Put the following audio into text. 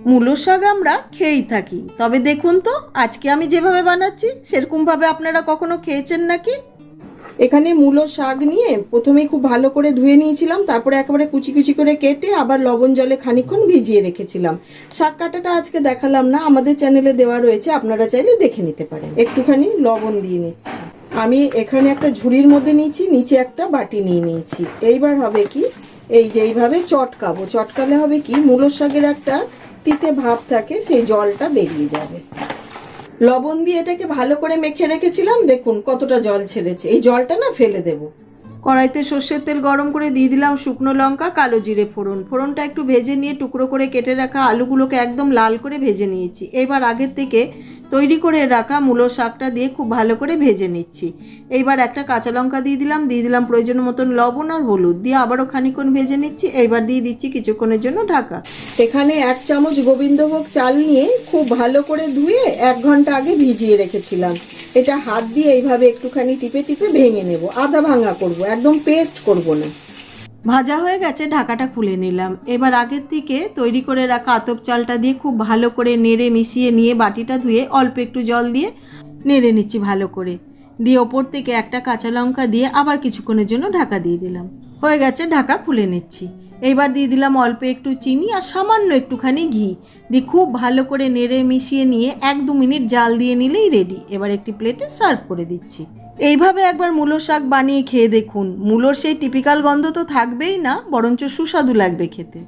মূলো শাক আমরা খেয়েই থাকি, তবে দেখুন তো আজকে আমি যেভাবে বানাচ্ছি সেরকমভাবে আপনারা কখনো খেয়েছেন নাকি? এখানে মূলো শাক নিয়ে প্রথমেই খুব ভালো করে ধুয়ে নিয়েছিলাম, তারপরে একেবারে কুচি কুচি করে কেটে আবার লবণ জলে খানিকক্ষণ ভিজিয়ে রেখেছিলাম। শাক কাটাটা আজকে দেখালাম না, আমাদের চ্যানেলে দেওয়া রয়েছে, আপনারা চাইলে দেখে নিতে পারেন। একটুখানি লবণ দিয়ে নিচ্ছি। আমি এখানে একটা ঝুড়ির মধ্যে নিয়েছি, নিচে একটা বাটি নিয়ে নিয়েছি। এইবার হবে কি, এই যে এইভাবে চটকাবো, চটকালে হবে কি মূলো শাকের একটা তিতে ভাব থাকে, সেই জলটা বেরিয়ে যাবে। লবণ দিয়ে এটাকে ভালো করে মেখে রেখেছিলাম, দেখুন কতটা জল ছেড়েছে। এই জলটা না ফেলে দেব। কড়াইতে সর্ষের তেল গরম করে দিয়ে দিলাম শুকনো লঙ্কা, কালো জিরে ফোড়ন। ফোড়নটা একটু ভেজে নিয়ে টুকরো করে কেটে রাখা আলুগুলোকে একদম লাল করে ভেজে নিয়েছি। এবার আগের থেকে তৈরি করে রাখা মূলো শাকটা দিয়ে খুব ভালো করে ভেজে নিচ্ছি। এইবার একটা কাঁচা লঙ্কা দিয়ে দিলাম প্রয়োজন মতন লবণ আর হলুদ দিয়ে আবারও খানিকক্ষণ ভেজে নিচ্ছি। এইবার দিয়ে দিচ্ছি কিছুক্ষণের জন্য ঢাকা। এখানে 1 চামচ গোবিন্দভোগ চাল নিয়ে খুব ভালো করে ধুয়ে 1 ঘন্টা আগে ভিজিয়ে রেখেছিলাম। এটা হাত দিয়ে এইভাবে একটুখানি টিপে টিপে ভেঙে নেব, আধা ভাঙা করব, একদম পেস্ট করব না। ভাজা হয়ে গেছে, ঢাকাটা খুলে নিলাম। এবার আগের থেকে তৈরি করে রাখা আতপ চালটা দিয়ে খুব ভালো করে নেড়ে মিশিয়ে নিয়ে বাটিটা ধুয়ে অল্প একটু জল দিয়ে নেড়ে নিচ্ছি ভালো করে। দিয়ে ওপর থেকে একটা কাঁচা লঙ্কা দিয়ে আবার কিছুক্ষণের জন্য ঢাকা দিয়ে দিলাম। হয়ে গেছে, ঢাকা খুলে নিচ্ছি। এইবার দিয়ে দিলাম অল্প একটু চিনি আর সামান্য একটুখানি ঘি দিয়ে খুব ভালো করে নেড়ে মিশিয়ে নিয়ে 1-2 মিনিট জাল দিয়ে নিলেই রেডি। এবার একটি প্লেটে সার্ভ করে দিচ্ছি। এইভাবে একবার মূলো শাক বানিয়ে খেয়ে দেখুন। মূলোর সেই টিপিক্যাল গন্ধ তো থাকবেই না, বরঞ্চ সুস্বাদু লাগবে খেতে।